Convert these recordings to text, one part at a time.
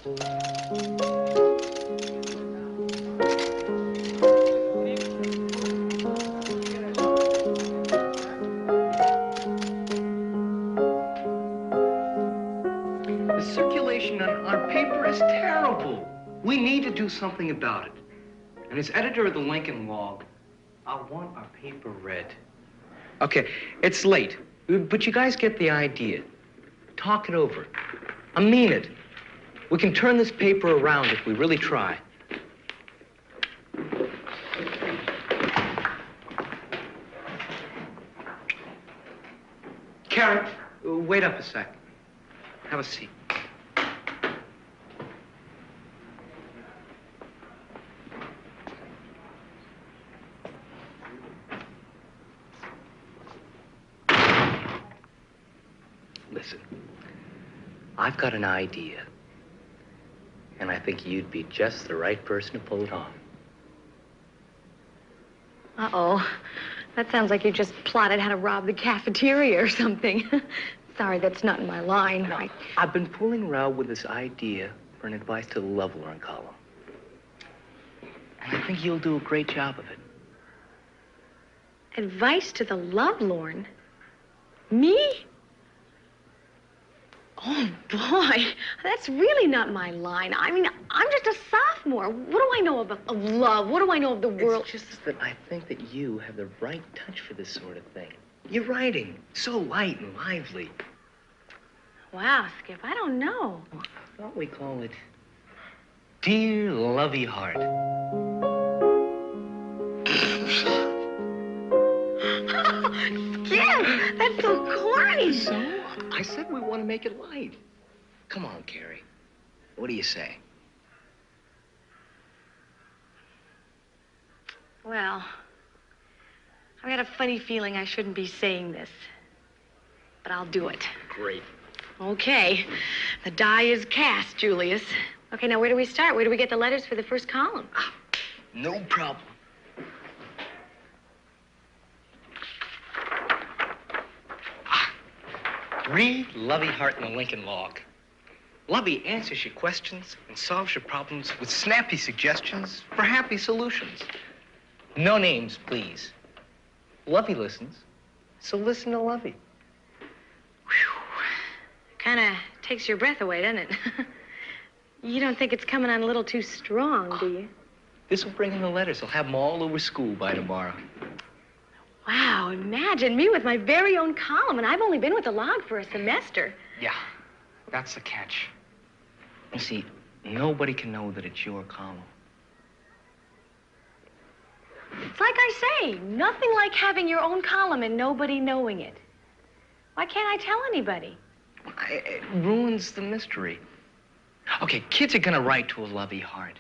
The circulation on paper is terrible. We need to do something about it. And as editor of the Lincoln Log, I want our paper read. Okay, it's late, but you guys get the idea. Talk it over. I mean it. We can turn this paper around if we really try. Karen, wait up a sec. Have a seat. Listen, I've got an idea, and I think you'd be just the right person to pull it off. Uh-oh. That sounds like you just plotted how to rob the cafeteria or something. Sorry, that's not in my line. No, I've been fooling around with this idea for an advice to the Lovelorn column. And I think you'll do a great job of it. Advice to the Lovelorn? Me? Oh, boy, that's really not my line. I mean, I'm just a sophomore. What do I know of love? What do I know of the world? It's just that I think that you have the right touch for this sort of thing. Your writing, so light and lively. Wow, Skip, I don't know. Well, I thought we call it Dear Lovey Hart. Skip, that's so corny. So? I said we want to make it light. Come on, Carrie. What do you say? Well, I've got a funny feeling I shouldn't be saying this, but I'll do it. Great. Okay. The die is cast, Julius. Okay, now where do we start? Where do we get the letters for the first column? No problem. Read Lovey Hart in the Lincoln Log. Lovey answers your questions and solves your problems with snappy suggestions for happy solutions. No names, please. Lovey listens, so listen to Lovey. Kind of takes your breath away, doesn't it? You don't think it's coming on a little too strong, do you? This will bring in the letters. I'll have them all over school by tomorrow. Wow, imagine me with my very own column, and I've only been with the Log for a semester. Yeah, that's the catch. You see, nobody can know that it's your column. It's like I say, nothing like having your own column and nobody knowing it. Why can't I tell anybody? It ruins the mystery. Okay, kids are gonna write to a Lovey Hart.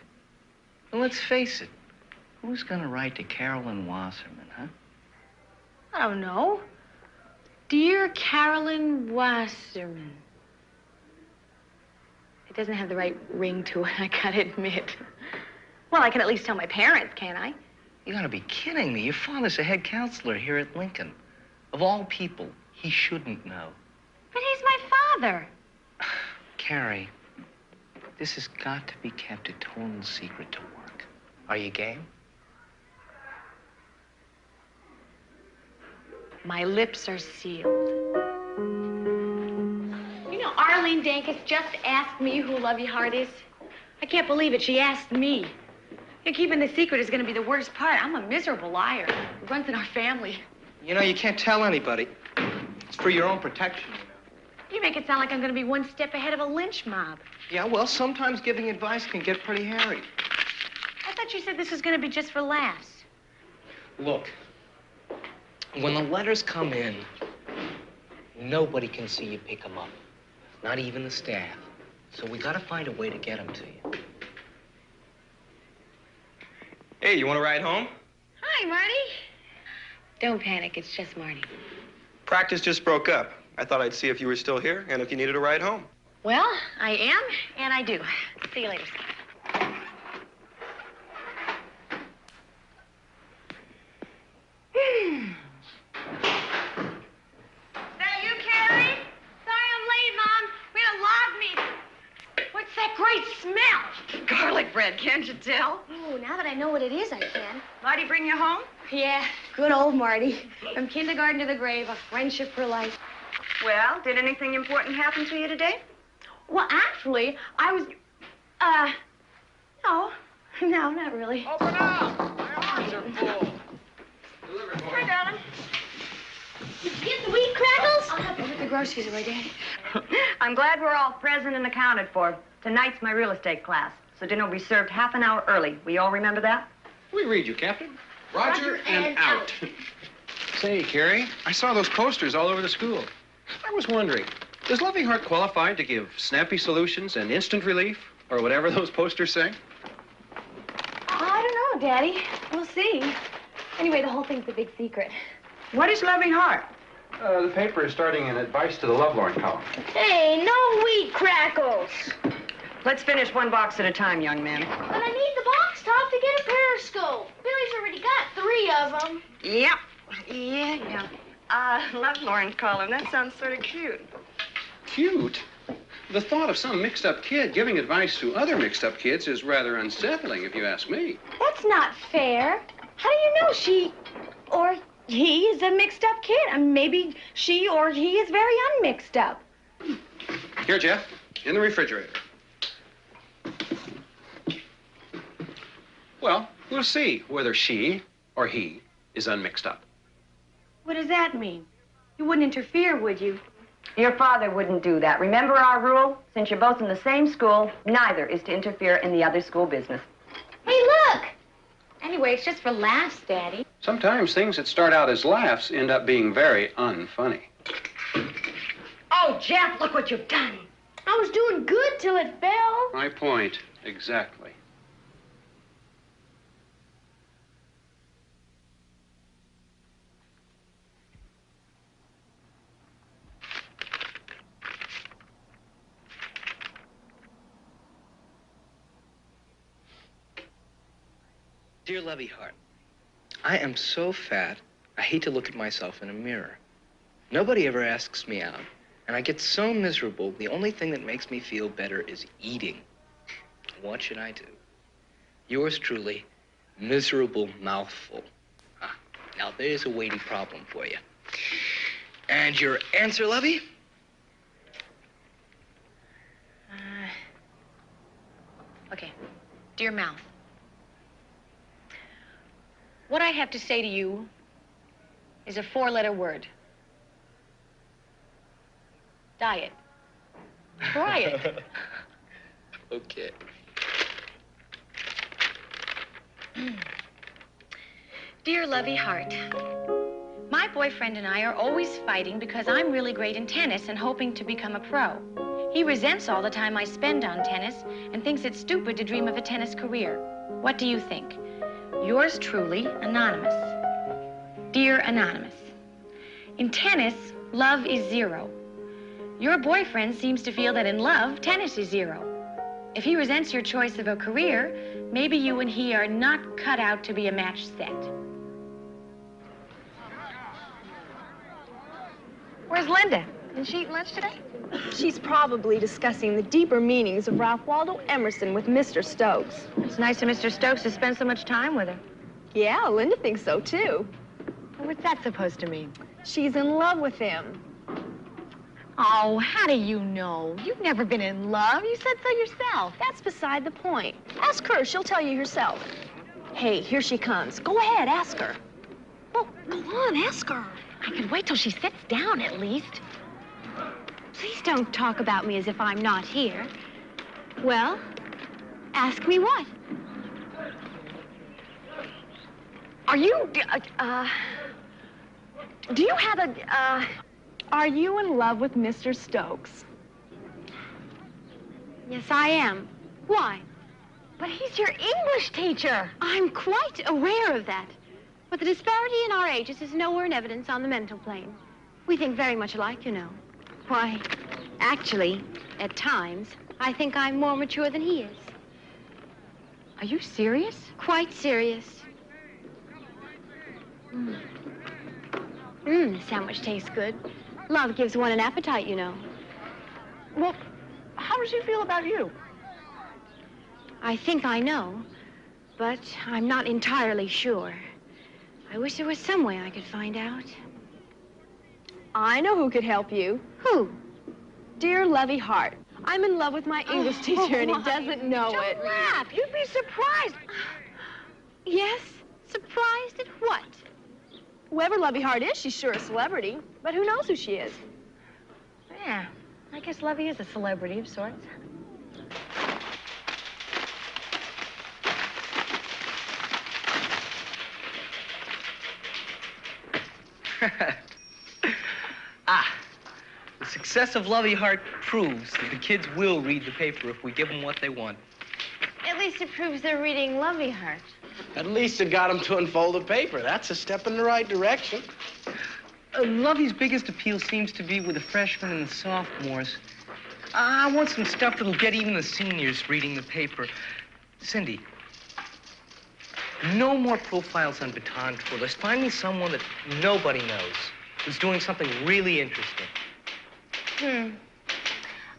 And let's face it, who's gonna write to Carolyn Wasserman, huh? I don't know. Dear Carolyn Wasserman. It doesn't have the right ring to it, I gotta admit. Well, I can at least tell my parents, can't I? You gotta be kidding me. Your father's a head counselor here at Lincoln. Of all people, he shouldn't know. But he's my father. Carrie, this has got to be kept a total secret to work. Are you game? My lips are sealed. You know, Arlene Dankis just asked me who Lovey Hart is. I can't believe it. She asked me. Yeah, keeping the secret is going to be the worst part. I'm a miserable liar. It runs in our family. You know, you can't tell anybody. It's for your own protection. You make it sound like I'm going to be one step ahead of a lynch mob. Yeah, well, sometimes giving advice can get pretty hairy. I thought you said this was going to be just for laughs. Look, when the letters come in, nobody can see you pick them up. Not even the staff. So we got to find a way to get them to you. Hey, you want to ride home? Hi, Marty. Don't panic. It's just Marty. Practice just broke up. I thought I'd see if you were still here and if you needed a ride home. Well, I am, and I do. See you later. That you, Carrie? Sorry I'm late, Mom. We had a log meeting. What's that great bread, can't you tell? Oh, now that I know what it is, I can. Marty bring you home? Yeah, good old Marty. From kindergarten to the grave, a friendship for life. Well, did anything important happen to you today? Well, actually, I was, no, not really. Open up! My arms are full. Delivery boy. Hi, darling. Did you get the wheat crackles? I'll help you with the groceries away, Daddy. I'm glad we're all present and accounted for. Tonight's my real estate class, so dinner will be served half an hour early. We all remember that? We read you, Captain. Roger and out. Say, Carrie, I saw those posters all over the school. I was wondering, does Lovey Hart qualify to give snappy solutions and instant relief, or whatever those posters say? I don't know, Daddy. We'll see. Anyway, the whole thing's a big secret. What is Lovey Hart? The paper is starting an advice to the lovelorn column. Hey, no wheat crackles. Let's finish one box at a time, young man. But I need the box top to get a periscope. Billy's already got 3 of them. Yep. Yeah. Lovelorn column. That sounds sort of cute. Cute? The thought of some mixed-up kid giving advice to other mixed-up kids is rather unsettling, if you ask me. That's not fair. How do you know she or he is a mixed-up kid? And maybe she or he is very unmixed up. Here, Jeff, in the refrigerator. Well, we'll see whether she or he is unmixed up. What does that mean? You wouldn't interfere, would you? Your father wouldn't do that. Remember our rule? Since you're both in the same school, neither is to interfere in the other school business. Hey, look! Anyway, it's just for laughs, Daddy. Sometimes things that start out as laughs end up being very unfunny. Oh, Jeff, look what you've done. I was doing good till it fell. My point, exactly. Dear Lovey Hart, I am so fat, I hate to look at myself in a mirror. Nobody ever asks me out, and I get so miserable, the only thing that makes me feel better is eating. What should I do? Yours truly, Miserable Mouthful. Now there's a weighty problem for you. And your answer, Lovey? Okay. Dear Mouth, what I have to say to you is a 4-letter word. Diet. Try it. Okay. Dear Lovey Hart, my boyfriend and I are always fighting because I'm really great in tennis and hoping to become a pro. He resents all the time I spend on tennis and thinks it's stupid to dream of a tennis career. What do you think? Yours truly, Anonymous. Dear Anonymous, in tennis, love is 0. Your boyfriend seems to feel that in love, tennis is 0. If he resents your choice of a career, maybe you and he are not cut out to be a match set. Where's Linda? Didn't she eat lunch today? She's probably discussing the deeper meanings of Ralph Waldo Emerson with Mr. Stokes. It's nice of Mr. Stokes to spend so much time with her. Yeah, Linda thinks so, too. What's that supposed to mean? She's in love with him. Oh, how do you know? You've never been in love. You said so yourself. That's beside the point. Ask her. She'll tell you herself. Hey, here she comes. Go ahead, ask her. Well, go on, ask her. I could wait till she sits down, at least. Please don't talk about me as if I'm not here. Well, ask me what? Are you, do you have a, are you in love with Mr. Stokes? Yes, I am. Why? But he's your English teacher. I'm quite aware of that. But the disparity in our ages is nowhere in evidence on the mental plane. We think very much alike, you know. Why, actually, at times, I think I'm more mature than he is. Are you serious? Quite serious. The sandwich tastes good. Love gives one an appetite, you know. Well, how does he feel about you? I think I know, but I'm not entirely sure. I wish there was some way I could find out. I know who could help you. Who? Dear Lovey Hart. I'm in love with my English teacher, and he doesn't know it. Don't laugh. You'd be surprised. Yes? Surprised at what? Whoever Lovey Hart is, she's sure a celebrity. But who knows who she is? Yeah, I guess Lovey is a celebrity of sorts. The success of Lovey Hart proves that the kids will read the paper if we give them what they want. At least it proves they're reading Lovey Hart. At least it got them to unfold the paper. That's a step in the right direction. Lovey's biggest appeal seems to be with the freshmen and the sophomores. I want some stuff that'll get even the seniors reading the paper. Cindy, no more profiles on baton twirlers. Find me someone that nobody knows who's doing something really interesting.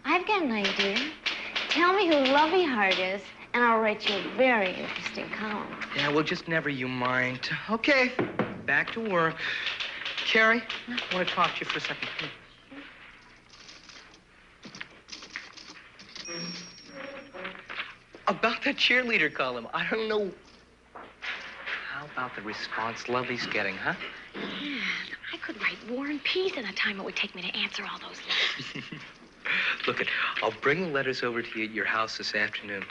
I've got an idea. Tell me who Lovey Hart is, and I'll write you a very interesting column. Yeah, well, just never you mind. Okay, back to work. Carrie, I want to talk to you for a second. About that cheerleader column, I don't know. How about the response Lovey's getting, huh? Yeah, I could write War and Peace in the time it would take me to answer all those letters. Look, I'll bring the letters over to you at your house this afternoon.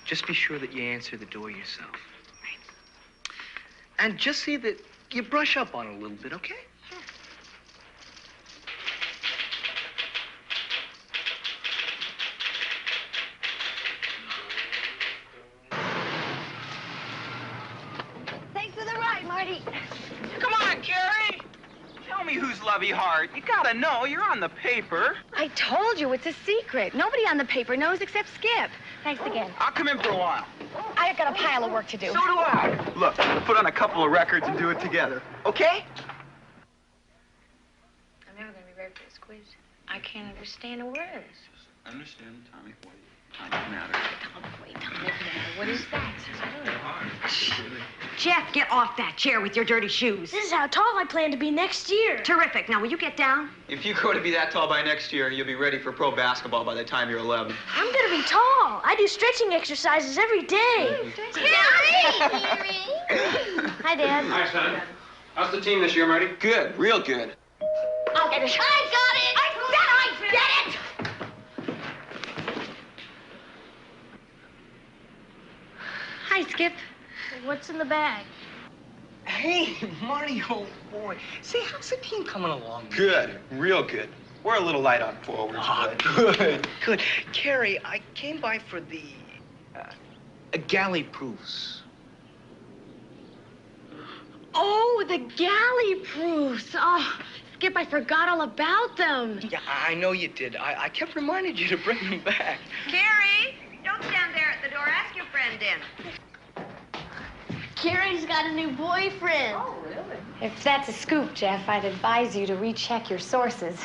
Just be sure that you answer the door yourself. Right. And just see that you brush up on it a little bit, okay? Sure. Thanks for the ride, Marty. Come on, Carrie. Tell me who's Lovey Hart. You gotta know. You're on the paper. I told you it's a secret. Nobody on the paper knows except Skip. Thanks again. I'll come in for a while. I've got a pile of work to do. So do I. Look, we'll put on a couple of records and do it together. Okay? I'm never going to be ready for this quiz. I can't understand a word. Understand atomic weight, atomic matter. Atomic matter. What is that? I don't know. Jeff, get off that chair with your dirty shoes. This is how tall I plan to be next year. Terrific. Now, will you get down? If you grow to be that tall by next year, you'll be ready for pro basketball by the time you're 11. I'm gonna be tall. I do stretching exercises every day. Hi, Dad. Hi, son. How's the team this year, Marty? Good, real good. I'll get it. I got it! I get it! Hi, Skip. What's in the bag? Hey, Marty, old boy. Say, how's the team coming along? Good, real good. We're a little light on forwards, but... Good, good. Carrie, I came by for the galley proofs. Oh, the galley proofs. Oh, Skip, I forgot all about them. Yeah, I know you did. I kept reminding you to bring them back. Carrie, don't stand there at the door. Ask your friend in. Carrie's got a new boyfriend. Oh, really? If that's a scoop, Jeff, I'd advise you to recheck your sources.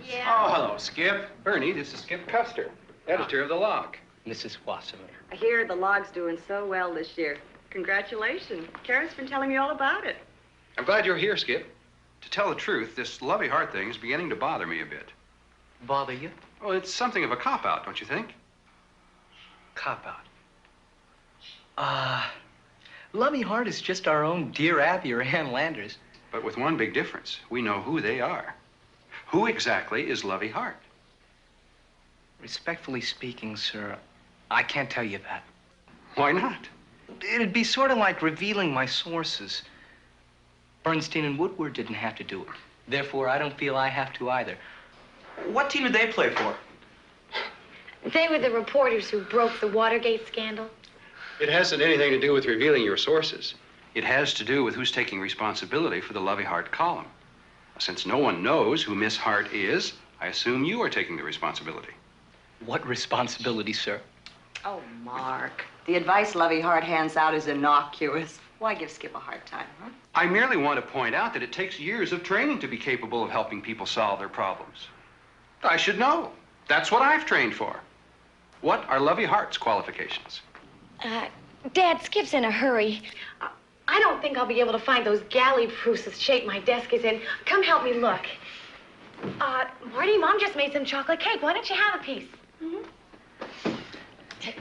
Yeah. Oh, hello, Skip. Bernie, this is Skip Custer, editor of The Log. Mrs. Wasserman. I hear the log's doing so well this year. Congratulations. Karen's been telling me all about it. I'm glad you're here, Skip. To tell the truth, this Lovey Hart thing is beginning to bother me a bit. Bother you? Well, it's something of a cop-out, don't you think? Cop-out. Lovey Hart is just our own Dear Abby or Ann Landers. But with one big difference. We know who they are. Who exactly is Lovey Hart? Respectfully speaking, sir, I can't tell you that. Why not? It'd be sort of like revealing my sources. Bernstein and Woodward didn't have to do it. Therefore, I don't feel I have to either. What team did they play for? They were the reporters who broke the Watergate scandal. It hasn't anything to do with revealing your sources. It has to do with who's taking responsibility for the Lovey Hart column. Since no one knows who Miss Hart is, I assume you are taking the responsibility. What responsibility, sir? Oh, Mark. The advice Lovey Hart hands out is innocuous. Why give Skip a hard time, huh? I merely want to point out that it takes years of training to be capable of helping people solve their problems. I should know. That's what I've trained for. What are Lovey Hart's qualifications? Dad, Skip's in a hurry. I don't think I'll be able to find those galley proofs the shape my desk is in. Come help me look. Marty, Mom just made some chocolate cake. Why don't you have a piece? Mm-hmm.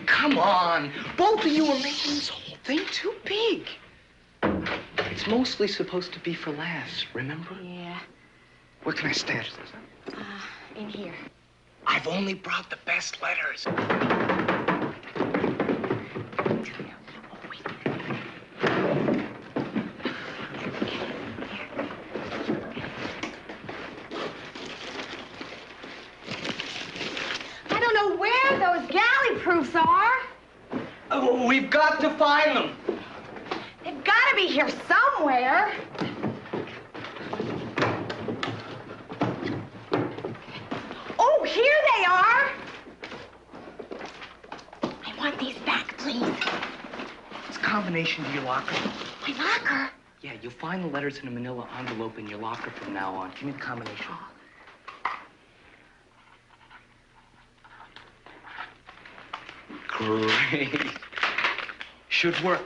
Come on. Both of you are making this whole thing too big. It's mostly supposed to be for laughs, remember? Yeah. Where can I stash this? In here. I've only brought the best letters. I don't know where those galley proofs are. Oh, we've got to find them. They've got to be here somewhere. Oh, here they are. I want these back, please. It's a combination to your locker. My locker? Yeah, you'll find the letters in a manila envelope in your locker from now on. Give me the combination. Great. Should work.